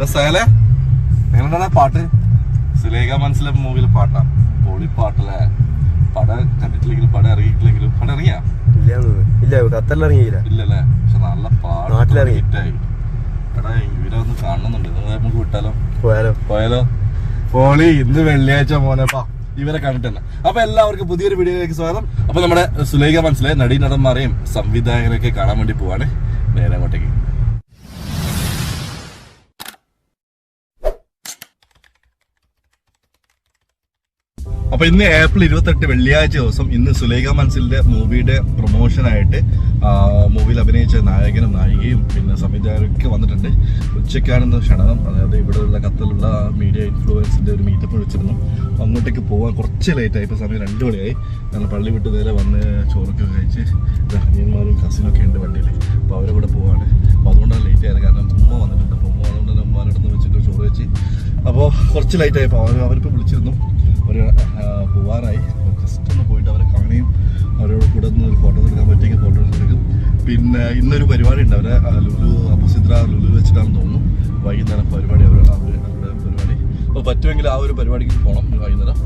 രസായല്ലേ? എങ്ങനെയാണ് പാട്ട്? സുലേഖ മനസ്സിലെ മൂവിയിലെ പാട്ടാ, പൊളിപ്പാട്ടല്ലേ. പടം കണ്ടിട്ടില്ലെങ്കിലും പടം ഇറങ്ങിയിട്ടില്ലെങ്കിലും പടം ഇറങ്ങിയാ ഇല്ലല്ലേ? പക്ഷെ നല്ല പാട്ട് ഹിറ്റായി. എടാ ഇവരെ ഒന്ന് കാണുന്നുണ്ട്, നമുക്ക് വിട്ടാലോ? പോയാലോ? പോളി, ഇന്ന് വെള്ളിയാഴ്ച മോനെപ്പാ, ഇവരെ കണ്ടിട്ടുണ്ട്. അപ്പൊ എല്ലാവർക്കും പുതിയൊരു വീഡിയോയിലേക്ക് സ്വാഗതം. അപ്പൊ നമ്മുടെ സുലേഖ മനസ്സിലെ നടീനടന്മാരെയും സംവിധായകരെയൊക്കെ കാണാൻ വേണ്ടി പോവാണ് നേരെ അങ്ങോട്ടേക്ക്. അപ്പൊ ഇന്ന് ഏപ്രിൽ 28 വെള്ളിയാഴ്ച ദിവസം ഇന്ന് സുലേഖ മൻസിലിന്റെ മൂവിയുടെ പ്രൊമോഷനായിട്ട് മൂവിയിൽ അഭിനയിച്ച നായകനും നായികയും പിന്നെ സംവിധായകരൊക്കെ വന്നിട്ടുണ്ട്. ഉച്ചയ്ക്കാണെന്ന് ക്ഷണം, അതായത് ഇവിടെയുള്ള ഖത്തറിലുള്ള മീഡിയ ഇൻഫ്ലുവൻസിന്റെ ഒരു മീറ്റപ്പ് വിളിച്ചിരുന്നു. അങ്ങോട്ടേക്ക് പോകാൻ കുറച്ച് ലേറ്റായി. ഇപ്പോൾ സമയം 2 മണിയായി. ഞങ്ങൾ പള്ളി വിട്ട് നേരെ വന്ന് ചോറൊക്കെ കഴിച്ച് അനിയന്മാരും കസിനൊക്കെ ഉണ്ട് വണ്ടിയിൽ. അപ്പോൾ അവരെ കൂടെ പോവാണ്. അപ്പോൾ അതുകൊണ്ടാണ് ലേറ്റ് ആയത്. കാരണം ഉമ്മ വന്നിട്ടുണ്ട്. അപ്പോൾ ഉമ്മ അതുകൊണ്ട് തന്നെ ഉമ്മാനടുത്ത് വെച്ചിട്ട് ചോറ് വെച്ച് അപ്പോൾ കുറച്ച് ലേറ്റായപ്പോൾ അവരിപ്പോൾ വിളിച്ചിരുന്നു. അവർ പോവാനായി. ജസ്റ്റ് ഒന്ന് പോയിട്ട് അവരെ കാണുകയും അവരോട് കൂടെ ഒന്ന് ഒരു ഫോട്ടോസ് എടുക്കാൻ പറ്റിയെങ്കിൽ ഫോട്ടോസ് എടുക്കും. പിന്നെ ഇന്നൊരു പരിപാടി ഉണ്ട്. അവരെ ലുലു അബുസിദ്ര ലുലു വെച്ചിട്ടാണെന്ന് തോന്നുന്നു വൈകുന്നേരം പരിപാടി. അവരുടെ പരിപാടി. അപ്പോൾ പറ്റുമെങ്കിൽ ആ ഒരു പരിപാടിക്ക് പോകണം വൈകുന്നേരം.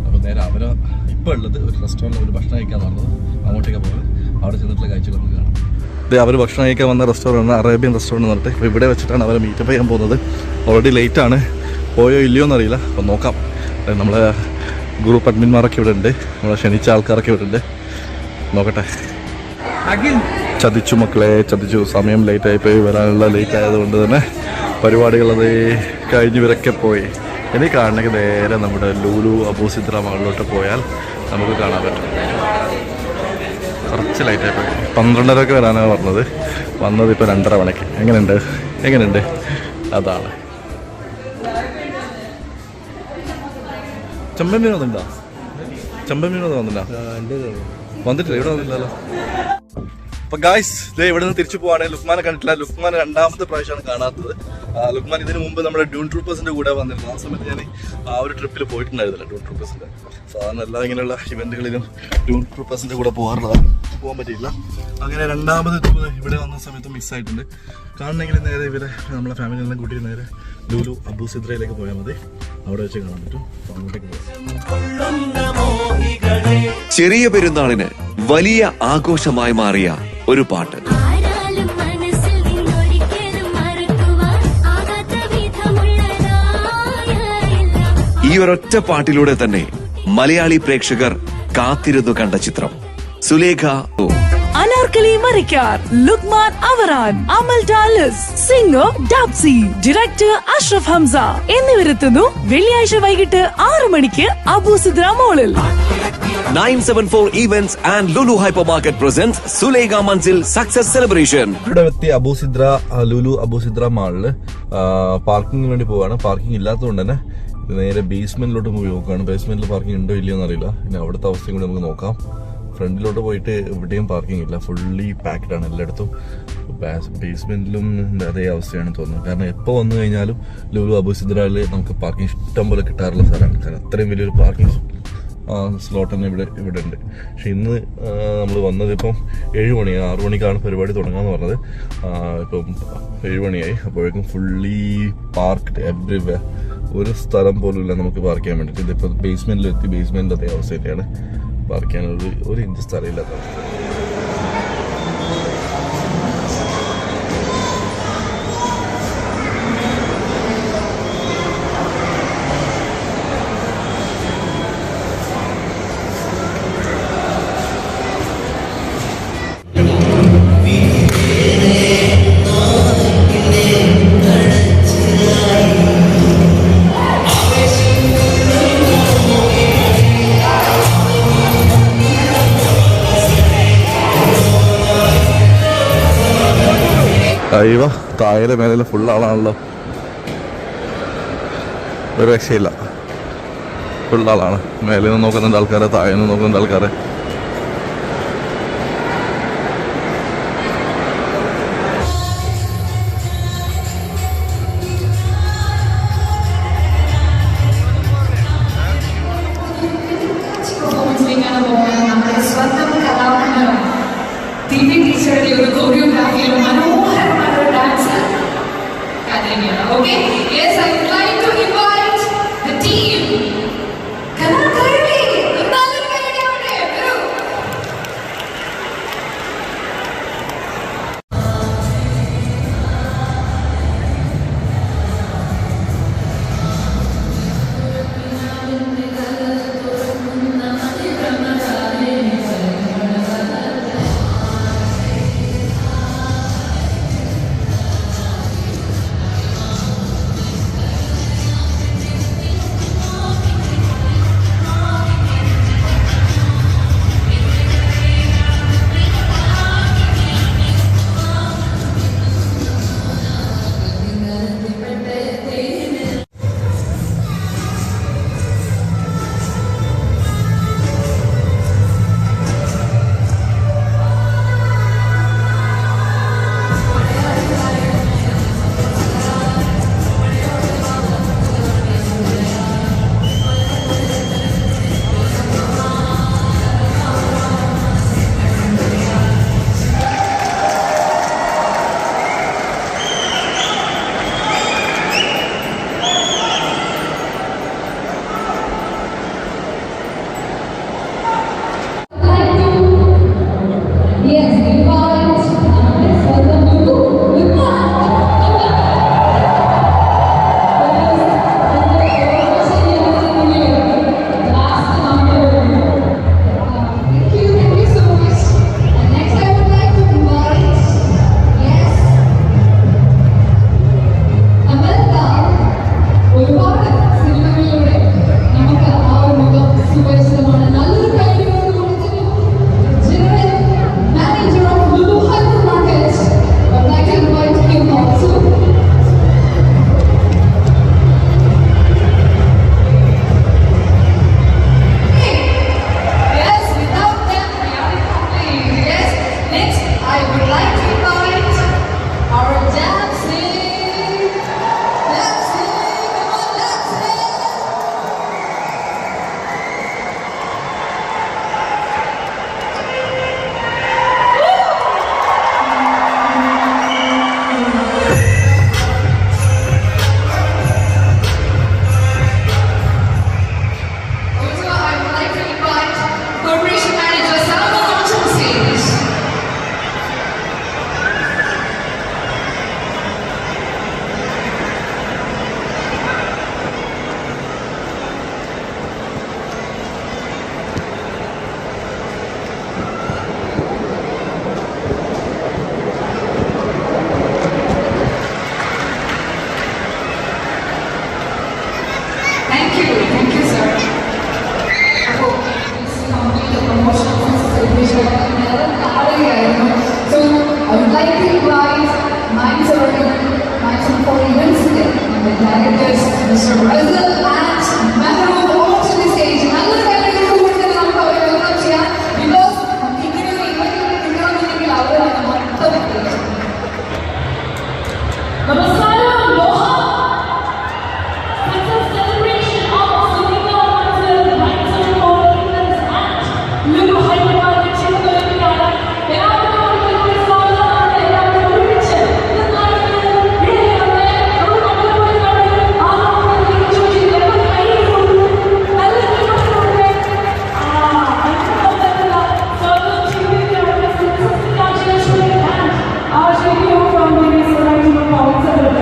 അപ്പോൾ നേരെ അവരെ ഇപ്പോൾ ഉള്ളത് ഒരു റെസ്റ്റോറൻറ്റിൽ ഒരു ഭക്ഷണം കഴിക്കാൻ വന്നത്. അങ്ങോട്ടേക്ക് പോകുന്നത്. അവിടെ ചെന്നിട്ടുള്ള കാഴ്ചകൾ നമുക്ക് കാണാം. അവർ ഭക്ഷണം കഴിക്കാൻ വന്ന റെസ്റ്റോറൻറ്റ് അറേബ്യൻ റെസ്റ്റോറൻറ്റ് പറഞ്ഞിട്ട് അപ്പോൾ ഇവിടെ വെച്ചിട്ടാണ് അവരെ മീറ്റപ്പ് ചെയ്യാൻ പോകുന്നത്. ഓൾറെഡി ലേറ്റാണ്. പോയോ ഇല്ലയോ എന്നറിയില്ല. അപ്പോൾ നോക്കാം. നമ്മളെ ഗ്രൂപ്പ് അഡ്മിന്മാരൊക്കെ ഇവിടെ ഉണ്ട്. നമ്മളെ ക്ഷണിച്ച ആൾക്കാരൊക്കെ ഇവിടെ ഉണ്ട്. നോക്കട്ടെ. ചതിച്ചു മക്കളെ, ചതിച്ചു. സമയം ലേറ്റായിപ്പോയി. വരാനുള്ള ലേറ്റ് ആയതുകൊണ്ട് തന്നെ പരിപാടികളത് കഴിഞ്ഞവരൊക്കെ പോയി. ഇനി കാണണമെങ്കിൽ നേരെ നമ്മുടെ ലുലു അബുസിദ്ര മാളിലോട്ട് പോയാൽ നമുക്ക് കാണാൻ പറ്റും. കുറച്ച് ലേറ്റായിപ്പോയി. 12:30 വരാനാണ് പറഞ്ഞത്. വന്നത് ഇപ്പോൾ 2:30 മണിക്ക്. എങ്ങനെയുണ്ട്? അതാണ്. ചെമ്പൻ മീൻ വന്നിട്ടുണ്ടോ? വന്നിട്ടില്ല. ഇവിടെ വന്നില്ലല്ലോ. അപ്പൊ ഗായ്സ്, ഇവിടെ നിന്ന് തിരിച്ചു പോവാണ്. ലുക്മാനെ കണ്ടിട്ടില്ല. ലുക്മാൻ 2ാമത്തെ പ്രാവശ്യമാണ് കാണാത്തത്. ലുക്മാൻ ഇതിനു മുമ്പ് നമ്മുടെ ഡ്യൂൺ ട്രൂപ്പേഴ്സിന്റെ കൂടെ വന്നിരുന്നു. ആ സമയത്ത് ഞാൻ ആ ഒരു ട്രിപ്പിൽ പോയിട്ടുണ്ടായിരുന്നില്ല. ഡ്യൂൺ ട്രൂപ്പേഴ്സിന്റെ സാധാരണ എല്ലാ ഇങ്ങനെയുള്ള ഇവന്റുകളിലും ഡ്യൂൺ ട്രൂപ്പേഴ്സിന്റെ കൂടെ പോകാറുള്ളതാണ്. പോകാൻ പറ്റിയില്ല. അങ്ങനെ 2ാമത് ഇവിടെ വന്ന സമയത്ത് മിസ്സായിട്ടുണ്ട്. കാണണമെങ്കിൽ നേരെ ഇവരെ നമ്മളെ ഫാമിലിയെല്ലാം കൂട്ടി നേരെ ലുലു അബുസിദ്രയിലേക്ക് പോയാൽ മതി. അവിടെ വെച്ച് കാണാൻ പറ്റും. അങ്ങോട്ടേക്ക് പോകാം. ചെറിയ പെരുന്നാളിന് വലിയ ആഘോഷമായി മാറിയ ഒരു പാട്ട്. ഈ ഒരൊറ്റ പാട്ടിലൂടെ തന്നെ മലയാളി പ്രേക്ഷകർ കാത്തിരുന്നു കണ്ട ചിത്രം സുലേഖ. അനാർക്കലി മരിക്കാർ, ലുക്മാൻ അവറാൻ, അമൽ ഡാലസ്, സിംഗർ ഡാപ്സി, ഡയറക്ടർ അഷ്റഫ് ഹംസ എന്നിവരെത്തുന്നു വെള്ളിയാഴ്ച വൈകിട്ട് 6 മണിക്ക് അബുസിദ്ര മോളിൽ. 974 Events and Lulu Hypermarket presents Sulega Manzil Success Celebration. ഇവിടെ എത്തി ലുലു അബുസിദ്ര മാളില് പാർക്കിങ്ങിന് വേണ്ടി പോവാണ്. പാർക്കിംഗ് ഇല്ലാത്തതുകൊണ്ട് തന്നെ നേരെ ബേസ്മെന്റിലോട്ട് പോയി നോക്കുകയാണ്. ബേസ്മെന്റിൽ പാർക്കിംഗ് ഉണ്ടോ ഇല്ലയോ എന്നറിയില്ല. ഇനി അവിടുത്തെ അവസ്ഥയും കൂടി നമുക്ക് നോക്കാം. ഫ്രണ്ടിലോട്ട് പോയിട്ട് എവിടെയും പാർക്കിംഗ് ഇല്ല. ഫുള്ളി പാക്ഡ് ആണ് എല്ലായിടത്തും. ബേസ്മെന്റിലും അതേ അവസ്ഥയാണ് തോന്നുന്നത്. കാരണം എപ്പോൾ വന്നു കഴിഞ്ഞാലും ലുലു അബുസിദ്രയിൽ നമുക്ക് പാർക്കിംഗ് ഇഷ്ടം പോലെ കിട്ടാറുള്ള സ്ഥലമാണ്. കാരണം അത്രയും വലിയൊരു പാർക്കിംഗ് സ്ലോട്ട് തന്നെ ഇവിടെ ഉണ്ട്. പക്ഷെ ഇന്ന് നമ്മൾ വന്നത് ഇപ്പം 7 മണിയായി. 6 മണിക്കാണ് പരിപാടി തുടങ്ങാന്ന് പറഞ്ഞത്. ഇപ്പം 7 മണിയായി. അപ്പോഴേക്കും ഫുള്ളി പാർക്ക്ഡ് എവ്രിവെയർ. ഒരു സ്ഥലം പോലും ഇല്ല നമുക്ക് പാർക്ക് ചെയ്യാൻ വേണ്ടിയിട്ട്. ഇതിപ്പോൾ ബേസ്മെന്റിലെത്തി. ബേസ്മെന്റിൽ അതേ അവസ്ഥ തന്നെയാണ്. പാർക്ക് ചെയ്യാൻ ഒരു ഇഞ്ച് സ്ഥലമില്ലാത്ത അവസ്ഥ. അയ്യോ, താഴെ മേലെ ഫുൾ ആളാണല്ലോ. ഒരു രക്ഷയില്ല. ഫുൾ ആളാണ്. മേലെ നിന്ന് നോക്കുന്നുണ്ട് ആൾക്കാരെ, താഴെ നിന്ന് നോക്കുന്നുണ്ട് ആൾക്കാരെ. ടീച്ചറുടെ ഒരു കൊറിയോഗ്രാഫിയിലും മനോഹരമായ dance Okay? Yes, I would like to invite the team. Kanakari, Nalur Kennedy avare, varu. Mr. Razal and Mehrood over to the stage. Nallur Kennedy കൊടുത്ത് നമുക്ക് അവരെ വെൽക്കം ചെയ്യാം. Because നമുക്ക് ഇങ്ങനെ ഒരു ഇവന്റ് കിട്ടണമെന്നുണ്ടെങ്കിൽ അവരാണ് മൊത്തം. നമസ്കാരം ലോഹ. It's a celebration of Sulika Manzil 974 Events at Lulu Hypermarket Chennaiയിലാണ്. എല്ലാവരും ഒരു സ്വാഗതം. എല്ലാവരും ഒരുമിച്ച് our video from the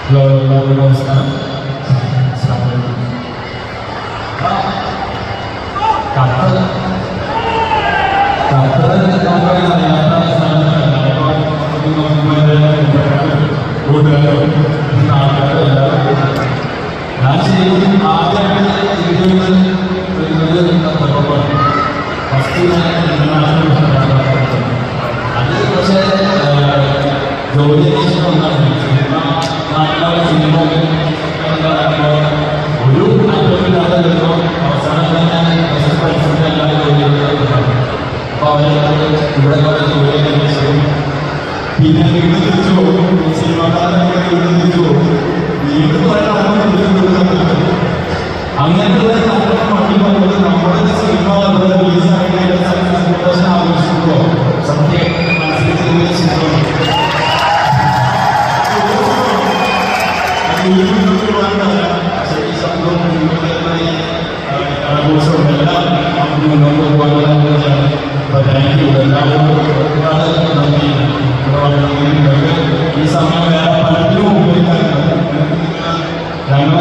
എല്ലാവർക്കും നമസ്കാരം. ഞാൻ ശരിക്കും ആദ്യമായിട്ട് ഫസ്റ്റ് അത് പക്ഷേ ജോലി ഒന്നാണ് സിനിമ ഒരു അനുഭവമില്ലാതെ വരുമ്പോൾ അവസാനം തന്നെ പരിസരത്തെ എല്ലാ ജോലികളും അപ്പോൾ അവരെ ഇവിടെ ജോലി പിന്നെ വീണ്ടും തിരിച്ചു പോകും സിനിമാക്കാരൊക്കെ വീണ്ടും തിരിച്ചു പോകും വീണ്ടും അങ്ങനെയുള്ള വണ്ടി പോകുന്നത് നമ്മുടെ സിനിമ റിലീസായിട്ട് സന്തോഷം ആഘോഷിക്കുമ്പോൾ സത്യം ഈ സമയം വേറെ പലരും ഉപയോഗിക്കാറുണ്ട് ഞങ്ങളെ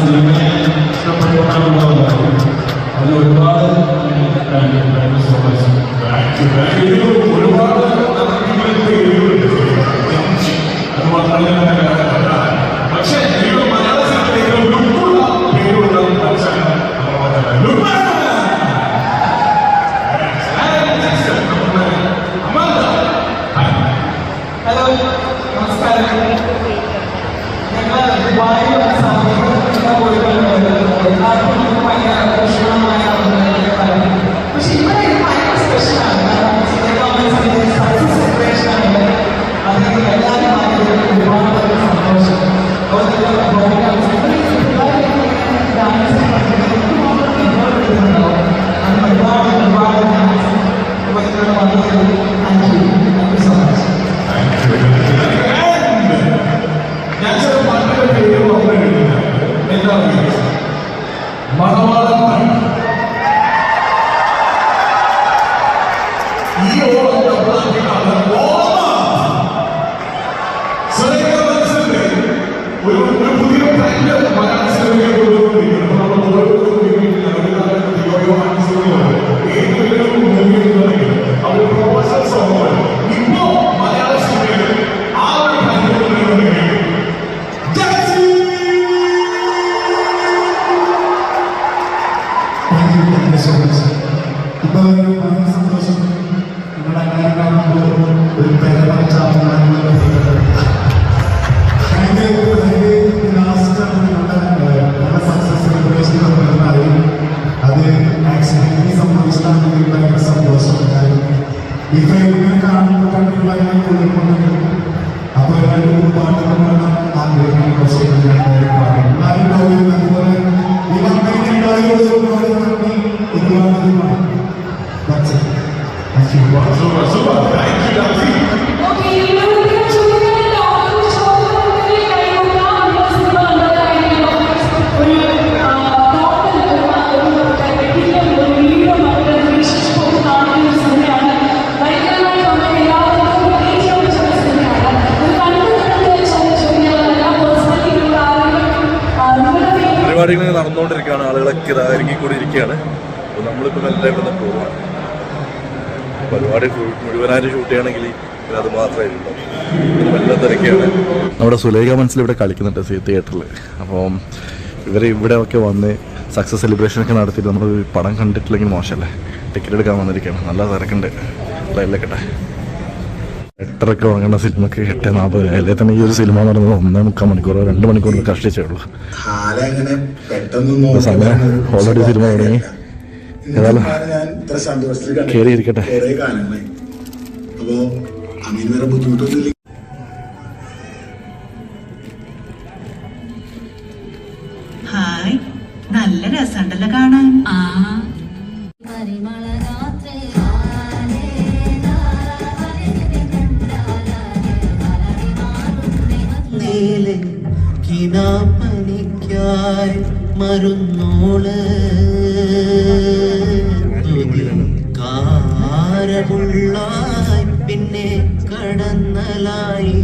സിനിമയെ ഇഷ്ടപ്പെട്ടുകൊണ്ടുണ്ടാവുന്നത് അത് ഒരുപാട് ഒരുപാട് പക്ഷേ മലയാള സിനിമയിലേക്ക് ലുക്കുള്ള പേരുള്ള ഹലോ നമസ്കാരം. ഞങ്ങൾ ദുബായിൽ എല്ലാവർക്കും ഭയങ്കര ഊഷ്മളമായ പക്ഷെ ഇവിടെ ഇത് ഭയങ്കര സ്പെഷ്യലാണ്. സക്സസ് സെലിബ്രേഷൻ ആണ്. അതിന് എല്ലാവരും മാറ്റി ഒരുപാട് സന്തോഷം. പരിപാടികൾ നടന്നുകൊണ്ടിരിക്കുകയാണ്. ആളുകളൊക്കെ ഇറങ്ങിക്കൂടി ഇരിക്കുകയാണ്. അപ്പോൾ നമ്മളിപ്പോൾ മെല്ലെ ഇവിടെ നിന്ന് പോവുകയാണ്. പരിപാടി മുഴുവനായിട്ട് ഷൂട്ട് ചെയ്യണമെങ്കിൽ അത് മാത്രമേ ഉള്ളൂ. മെല്ലെ തിരക്കുകയാണ്. നമ്മുടെ സുലേഖ മനസ്സിൽ ഇവിടെ കളിക്കുന്നുണ്ട് തിയേറ്ററിൽ. അപ്പം ഇവർ ഇവിടെ ഒക്കെ വന്ന് സക്സസ് സെലിബ്രേഷനൊക്കെ നടത്തിയിട്ട് നമ്മൾ പടം കണ്ടിട്ടില്ലെങ്കിൽ മോശമല്ലേ. ടിക്കറ്റ് എടുക്കാൻ വന്നിരിക്കുകയാണ്. നല്ല തിരക്കുണ്ട്. ലൈനിലേക്കട്ടെ. 8:30 വാങ്ങേണ്ട സിനിമക്ക് 8:40 അല്ലേ തന്നെ ഈ ഒരു സിനിമ എന്ന് പറയുന്നത് 1.25 മണിക്കൂറോ 2 മണിക്കൂറോ കഷ്ടിച്ചേ ഉള്ളൂ. സമയം ഓൾറെഡി സിനിമ തുടങ്ങി. ഏതായാലും കയറിയിരിക്കട്ടെ. ഹായ്, നല്ല രസമുണ്ടല്ലോ കാണാൻ. പണിക്കായി മരുന്നോള് കാരമുള്ളായി പിന്നെ കടന്നലായി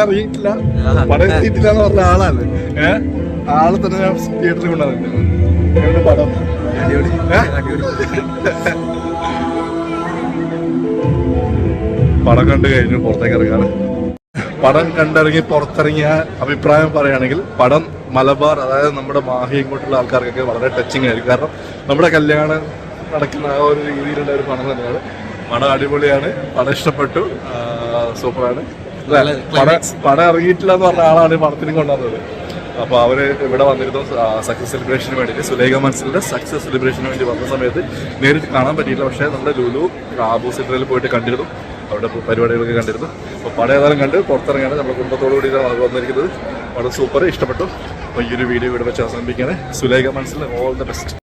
അറിയിട്ടില്ല, പടം എത്തിയിട്ടില്ല എന്ന് പറഞ്ഞ ആളാണ്. ആളെ തന്നെ ഞാൻ തിയേറ്ററിൽ കൊണ്ടുവന്നിട്ടുണ്ട്. പടം പടം കണ്ടു കഴിഞ്ഞു പുറത്തേക്ക് ഇറങ്ങാണ്. പടം കണ്ടിറങ്ങി പുറത്തിറങ്ങിയ അഭിപ്രായം പറയുകയാണെങ്കിൽ പടം മലബാർ, അതായത് നമ്മുടെ മാഹി ഇങ്ങോട്ടുള്ള ആൾക്കാർക്കൊക്കെ വളരെ ടച്ചിങ് ആയിരിക്കും. കാരണം നമ്മുടെ കല്യാണം നടക്കുന്ന ആ ഒരു രീതിയിലുള്ള ഒരു പടം തന്നെയാണ്. പടം അടിപൊളിയാണ്, പടം ഇഷ്ടപ്പെട്ടു, സൂപ്പറാണ്. പടം ഇറങ്ങിയിട്ടില്ല എന്ന് പറഞ്ഞ ആളാണ് പടത്തിന് കൊണ്ടുവന്നത്. അപ്പോൾ അവര് ഇവിടെ വന്നിരുന്നു സക്സസ് സെലിബ്രേഷന് വേണ്ടിയിട്ട്. സുലൈഖ മൻസിലിന്റെ സക്സസ് സെലിബ്രേഷന് വേണ്ടി വന്ന സമയത്ത് നേരിട്ട് കാണാൻ പറ്റിയില്ല. പക്ഷേ നമ്മുടെ ലുലു ആബു സിറ്ററിൽ പോയിട്ട് കണ്ടിരുന്നു, അവിടെ പരിപാടികളൊക്കെ കണ്ടിരുന്നു. അപ്പോൾ പടം ഏതായാലും കണ്ട് പുറത്തിറങ്ങിയാണ് നമ്മുടെ കുടുംബത്തോടു കൂടിയാണ് വന്നിരിക്കുന്നത്. പടം സൂപ്പർ ഇഷ്ടപ്പെട്ടു. അപ്പോൾ ഈ ഒരു വീഡിയോ ഇവിടെ വെച്ച് അവസാനിപ്പിക്കുകയാണ്. Sulaikha Manzil all the best.